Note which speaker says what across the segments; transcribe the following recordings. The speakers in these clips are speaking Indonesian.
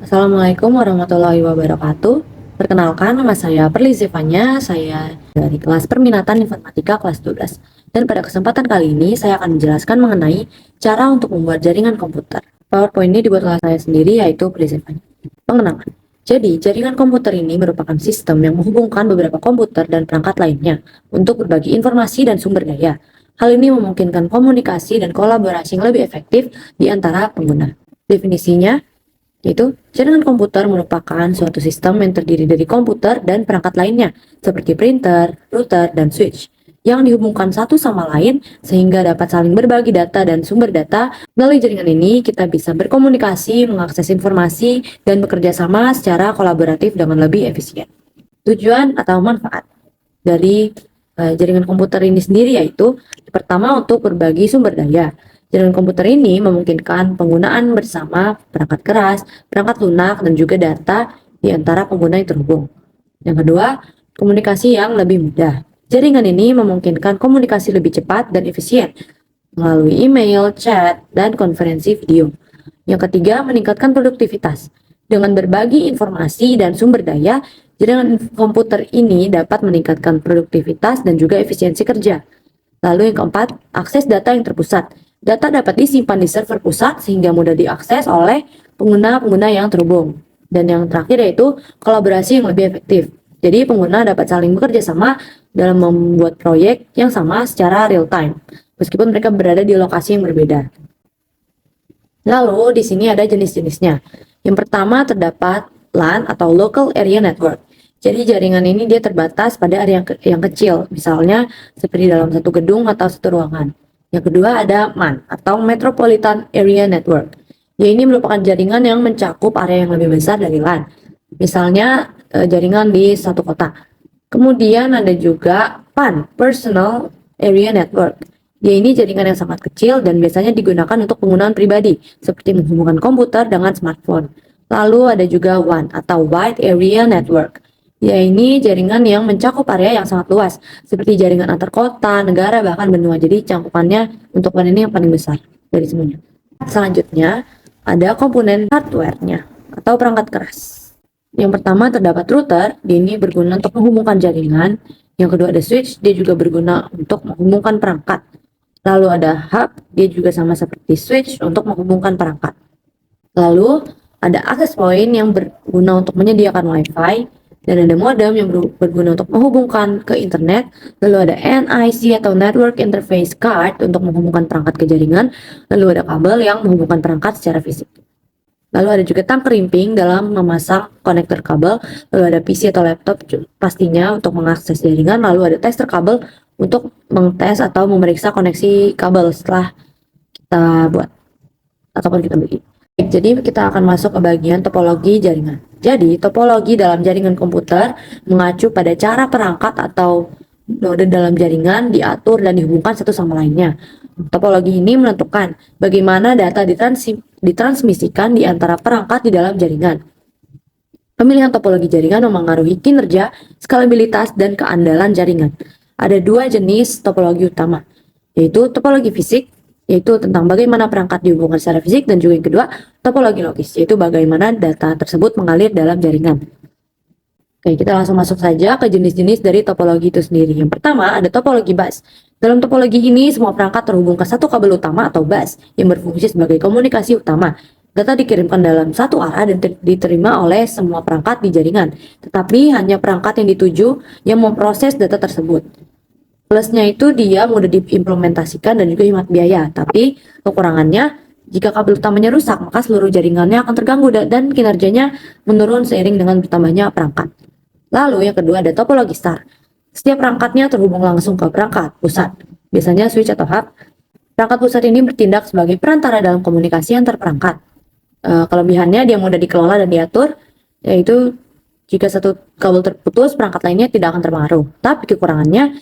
Speaker 1: Assalamualaikum warahmatullahi wabarakatuh. Perkenalkan, nama saya Perli Zevanya, saya dari kelas Perminatan Informatika kelas 12. Dan pada kesempatan kali ini, saya akan menjelaskan mengenai cara untuk membuat jaringan komputer. PowerPoint ini dibuat oleh saya sendiri, yaitu Perli Zevanya. Pengenalan. Jadi, jaringan komputer ini merupakan sistem yang menghubungkan beberapa komputer dan perangkat lainnya untuk berbagi informasi dan sumber daya. Hal ini memungkinkan komunikasi dan kolaborasi yang lebih efektif di antara pengguna. Definisinya, yaitu, jaringan komputer merupakan suatu sistem yang terdiri dari komputer dan perangkat lainnya, seperti printer, router, dan switch, yang dihubungkan satu sama lain sehingga dapat saling berbagi data dan sumber data. Melalui jaringan ini, kita bisa berkomunikasi, mengakses informasi, dan bekerja sama secara kolaboratif dengan lebih efisien. Tujuan atau manfaat dari jaringan komputer ini sendiri yaitu, pertama, untuk berbagi sumber daya. Jaringan komputer ini memungkinkan penggunaan bersama perangkat keras, perangkat lunak, dan juga data di antara pengguna yang terhubung. Yang kedua, komunikasi yang lebih mudah. Jaringan ini memungkinkan komunikasi lebih cepat dan efisien melalui email, chat, dan konferensi video. Yang ketiga, meningkatkan produktivitas. Dengan berbagi informasi dan sumber daya, jaringan komputer ini dapat meningkatkan produktivitas dan juga efisiensi kerja. Lalu yang keempat, akses data yang terpusat. Data dapat disimpan di server pusat sehingga mudah diakses oleh pengguna-pengguna yang terhubung. Dan yang terakhir yaitu kolaborasi yang lebih efektif. Jadi pengguna dapat saling bekerja sama dalam membuat proyek yang sama secara real time, meskipun mereka berada di lokasi yang berbeda. Lalu di sini ada jenis-jenisnya. Yang pertama terdapat LAN atau Local Area Network. Jadi jaringan ini dia terbatas pada area yang kecil, misalnya seperti dalam satu gedung atau satu ruangan. Yang kedua ada MAN atau Metropolitan Area Network. Ya, ini merupakan jaringan yang mencakup area yang lebih besar dari LAN. Misalnya jaringan di satu kota. Kemudian ada juga PAN, Personal Area Network. Ya, ini jaringan yang sangat kecil dan biasanya digunakan untuk penggunaan pribadi, seperti menghubungkan komputer dengan smartphone. Lalu ada juga WAN atau Wide Area Network. Ya, ini jaringan yang mencakup area yang sangat luas, seperti jaringan antar kota, negara, bahkan benua. Jadi cakupannya untuk WAN ini yang paling besar dari semuanya. Selanjutnya, ada komponen hardware-nya atau perangkat keras. Yang pertama terdapat router, dia ini berguna untuk menghubungkan jaringan. Yang kedua ada switch, dia juga berguna untuk menghubungkan perangkat. Lalu ada hub, dia juga sama seperti switch untuk menghubungkan perangkat. Lalu ada access point yang berguna untuk menyediakan wifi, dan ada modem yang berguna untuk menghubungkan ke internet. Lalu ada NIC atau Network Interface Card untuk menghubungkan perangkat ke jaringan. Lalu ada kabel yang menghubungkan perangkat secara fisik. Lalu ada juga tang kerimping dalam memasang konektor kabel. Lalu ada PC atau laptop pastinya untuk mengakses jaringan. Lalu ada tester kabel untuk mengtes atau memeriksa koneksi kabel setelah kita buat ataupun kita beli. Jadi kita akan masuk ke bagian topologi jaringan. Jadi topologi dalam jaringan komputer mengacu pada cara perangkat atau node dalam jaringan diatur dan dihubungkan satu sama lainnya. Topologi ini menentukan bagaimana data ditransmisikan di antara perangkat di dalam jaringan. Pemilihan topologi jaringan memengaruhi kinerja, skalabilitas, dan keandalan jaringan. Ada dua jenis topologi utama, yaitu topologi fisik, yaitu tentang bagaimana perangkat dihubungkan secara fisik, dan juga yang kedua, topologi logis, yaitu bagaimana data tersebut mengalir dalam jaringan. Oke, kita langsung masuk saja ke jenis-jenis dari topologi itu sendiri. Yang pertama, ada topologi bus. Dalam topologi ini, semua perangkat terhubung ke satu kabel utama atau bus yang berfungsi sebagai komunikasi utama. Data dikirimkan dalam satu arah dan diterima oleh semua perangkat di jaringan, tetapi hanya perangkat yang dituju yang memproses data tersebut. Plusnya itu dia mudah diimplementasikan dan juga hemat biaya, tapi kekurangannya jika kabel utamanya rusak, maka seluruh jaringannya akan terganggu dan kinerjanya menurun seiring dengan bertambahnya perangkat. Lalu yang kedua ada topologi star. Setiap perangkatnya terhubung langsung ke perangkat pusat, biasanya switch atau hub. Perangkat pusat ini bertindak sebagai perantara dalam komunikasi antar perangkat. Kelebihannya dia mudah dikelola dan diatur, yaitu jika satu kabel terputus, perangkat lainnya tidak akan terpengaruh. Tapi kekurangannya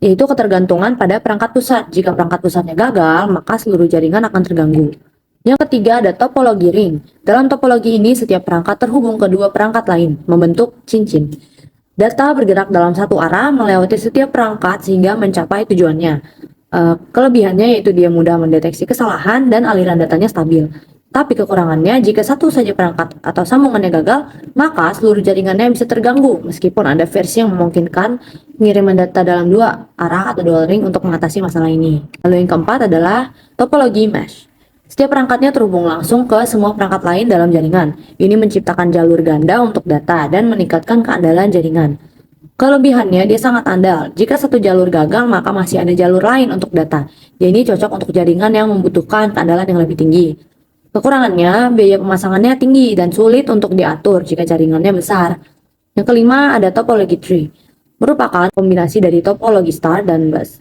Speaker 1: yaitu ketergantungan pada perangkat pusat. Jika perangkat pusatnya gagal, maka seluruh jaringan akan terganggu. Yang ketiga ada topologi ring. Dalam topologi ini, setiap perangkat terhubung ke dua perangkat lain, membentuk cincin. Data bergerak dalam satu arah melewati setiap perangkat sehingga mencapai tujuannya. Kelebihannya yaitu dia mudah mendeteksi kesalahan dan aliran datanya stabil. Tapi kekurangannya, jika satu saja perangkat atau sambungannya gagal, maka seluruh jaringannya bisa terganggu meskipun ada versi yang memungkinkan pengiriman data dalam dua arah atau dual ring untuk mengatasi masalah ini. Lalu yang keempat adalah topologi mesh. Setiap perangkatnya terhubung langsung ke semua perangkat lain dalam jaringan. Ini menciptakan jalur ganda untuk data dan meningkatkan keandalan jaringan. Kelebihannya, dia sangat andal. Jika satu jalur gagal, maka masih ada jalur lain untuk data. Jadi ini cocok untuk jaringan yang membutuhkan keandalan yang lebih tinggi. Kekurangannya, biaya pemasangannya tinggi dan sulit untuk diatur jika jaringannya besar. Yang kelima, ada topologi tree. Merupakan kombinasi dari topologi star dan bus.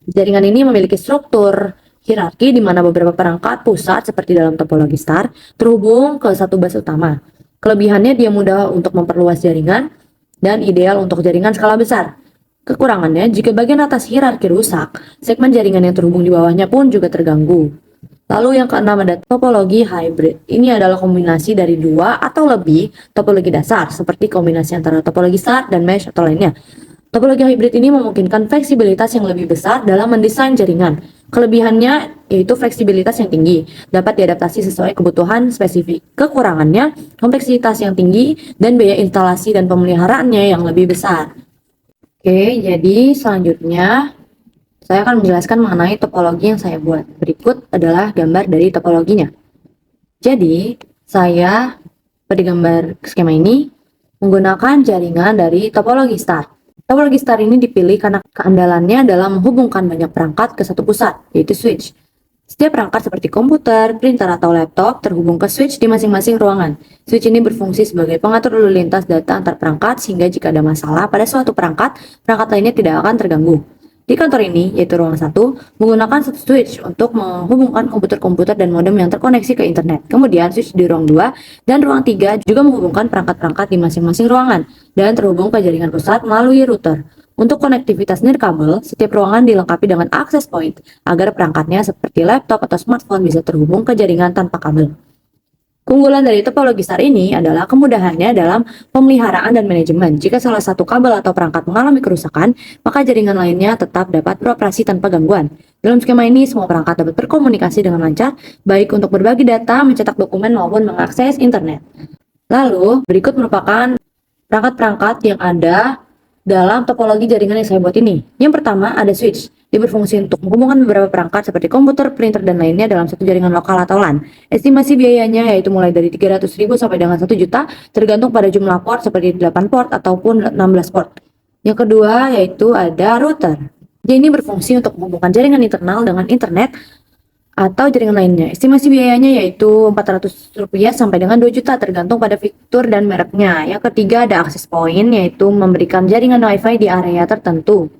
Speaker 1: Jaringan ini memiliki struktur hierarki di mana beberapa perangkat pusat seperti dalam topologi star terhubung ke satu bus utama. Kelebihannya, dia mudah untuk memperluas jaringan dan ideal untuk jaringan skala besar. Kekurangannya, jika bagian atas hierarki rusak, segmen jaringan yang terhubung di bawahnya pun juga terganggu. Lalu yang keenam ada topologi hybrid. Ini adalah kombinasi dari dua atau lebih topologi dasar, seperti kombinasi antara topologi star dan mesh atau lainnya. Topologi hybrid ini memungkinkan fleksibilitas yang lebih besar dalam mendesain jaringan. Kelebihannya yaitu fleksibilitas yang tinggi, dapat diadaptasi sesuai kebutuhan spesifik. Kekurangannya, kompleksitas yang tinggi dan biaya instalasi dan pemeliharaannya yang lebih besar. Oke, jadi selanjutnya saya akan menjelaskan mengenai topologi yang saya buat. Berikut adalah gambar dari topologinya. Jadi, saya pada gambar skema ini menggunakan jaringan dari topologi star. Topologi star ini dipilih karena keandalannya dalam menghubungkan banyak perangkat ke satu pusat, yaitu switch. Setiap perangkat seperti komputer, printer, atau laptop terhubung ke switch di masing-masing ruangan. Switch ini berfungsi sebagai pengatur lalu lintas data antar perangkat sehingga jika ada masalah pada suatu perangkat, perangkat lainnya tidak akan terganggu. Di kantor ini, yaitu ruang 1, menggunakan satu switch untuk menghubungkan komputer-komputer dan modem yang terkoneksi ke internet. Kemudian switch di ruang 2 dan ruang 3 juga menghubungkan perangkat-perangkat di masing-masing ruangan dan terhubung ke jaringan pusat melalui router. Untuk konektivitas nirkabel, setiap ruangan dilengkapi dengan access point agar perangkatnya seperti laptop atau smartphone bisa terhubung ke jaringan tanpa kabel. Keunggulan dari topologi star ini adalah kemudahannya dalam pemeliharaan dan manajemen. Jika salah satu kabel atau perangkat mengalami kerusakan, maka jaringan lainnya tetap dapat beroperasi tanpa gangguan. Dalam skema ini, semua perangkat dapat berkomunikasi dengan lancar, baik untuk berbagi data, mencetak dokumen, maupun mengakses internet. Lalu, berikut merupakan perangkat-perangkat yang ada dalam topologi jaringan yang saya buat ini. Yang pertama, ada switch. Dia berfungsi untuk menghubungkan beberapa perangkat seperti komputer, printer, dan lainnya dalam satu jaringan lokal atau LAN. Estimasi biayanya yaitu mulai dari 300.000 sampai dengan 1 juta, tergantung pada jumlah port seperti 8 port ataupun 16 port. Yang kedua yaitu ada router. Dia ini berfungsi untuk menghubungkan jaringan internal dengan internet atau jaringan lainnya. Estimasi biayanya yaitu Rp400 sampai dengan 2 juta tergantung pada fitur dan mereknya. Yang ketiga ada access point, yaitu memberikan jaringan WiFi di area tertentu.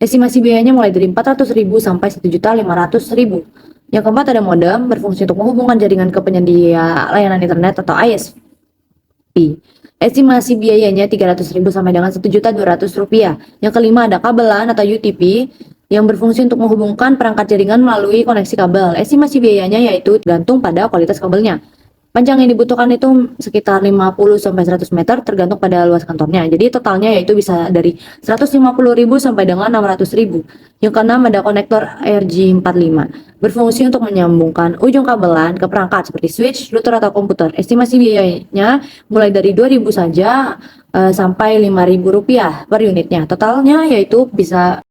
Speaker 1: Estimasi biayanya mulai dari 400.000 sampai 1.500.000. Yang keempat ada modem, berfungsi untuk menghubungkan jaringan ke penyedia layanan internet atau ISP. Estimasi biayanya 300.000 sampai dengan Rp1.200.000. Yang kelima ada kabel LAN atau UTP yang berfungsi untuk menghubungkan perangkat jaringan melalui koneksi kabel. Estimasi biayanya yaitu tergantung pada kualitas kabelnya. Panjang yang dibutuhkan itu sekitar 50 sampai 100 meter tergantung pada luas kantornya. Jadi totalnya yaitu bisa dari 150.000 sampai dengan 600.000. Yang keenam ada konektor RJ45. Berfungsi untuk menyambungkan ujung kabel LAN ke perangkat seperti switch, router atau komputer. Estimasi biayanya mulai dari 2.000 saja sampai Rp5.000 per unitnya. Totalnya yaitu bisa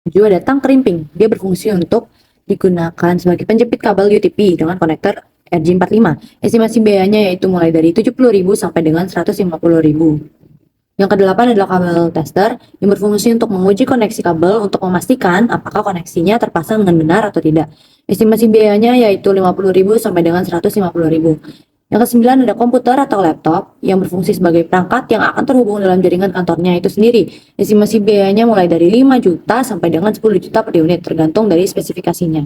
Speaker 1: juga datang kerimping. Dia berfungsi untuk digunakan sebagai penjepit kabel UTP dengan konektor RJ45. Estimasi biayanya yaitu mulai dari 70.000 sampai dengan 150.000. Yang kedelapan adalah kabel tester yang berfungsi untuk menguji koneksi kabel untuk memastikan apakah koneksinya terpasang dengan benar atau tidak. Estimasi biayanya yaitu 50.000 sampai dengan 150.000. Yang kesembilan ada komputer atau laptop yang berfungsi sebagai perangkat yang akan terhubung dalam jaringan kantornya itu sendiri. Estimasi biayanya mulai dari 5 juta sampai dengan 10 juta per unit tergantung dari spesifikasinya.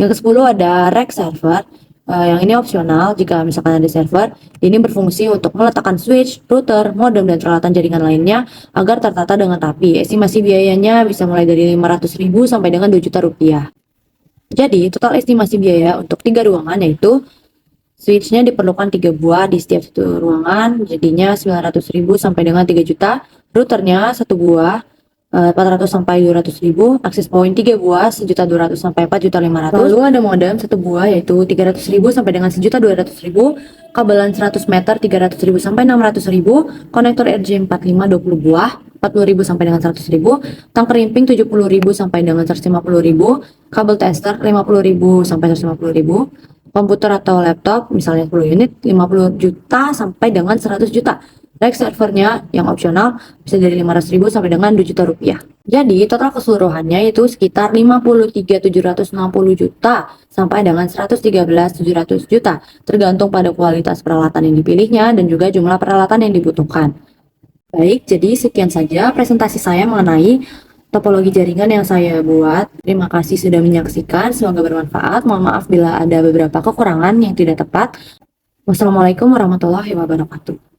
Speaker 1: Yang ke-10 ada rack server. Yang ini opsional jika misalkan ada server. Ini berfungsi untuk meletakkan switch, router, modem, dan peralatan jaringan lainnya agar tertata dengan rapi. Estimasi biayanya bisa mulai dari 500.000 sampai dengan 2 juta rupiah. Jadi total estimasi biaya untuk 3 ruangan yaitu switchnya diperlukan 3 buah di setiap satu ruangan, jadinya 900.000 sampai dengan 3 juta. Routernya 1 buah 400 sampai 200 ribu, akses point 3 buah 1.200.000 sampai 4.500.000. Lalu ada modem 1 buah yaitu 300 ribu sampai dengan 1.200.000, kabelan 100 meter 300 ribu sampai 600 ribu, konektor RJ45 20 buah 40 ribu sampai dengan 100 ribu, tang kerimping 70 ribu sampai dengan 150 ribu, kabel tester 50 ribu sampai 150 ribu, komputer atau laptop misalnya 10 unit 50 juta sampai dengan 100 juta. Rack servernya yang opsional bisa dari 500 ribu sampai dengan 2 juta rupiah. Jadi total keseluruhannya itu sekitar 53.760 juta sampai dengan 113.700 juta, tergantung pada kualitas peralatan yang dipilihnya dan juga jumlah peralatan yang dibutuhkan. Baik, jadi sekian saja presentasi saya mengenai topologi jaringan yang saya buat. Terima kasih sudah menyaksikan, semoga bermanfaat. Mohon maaf bila ada beberapa kekurangan yang tidak tepat. Wassalamualaikum warahmatullahi wabarakatuh.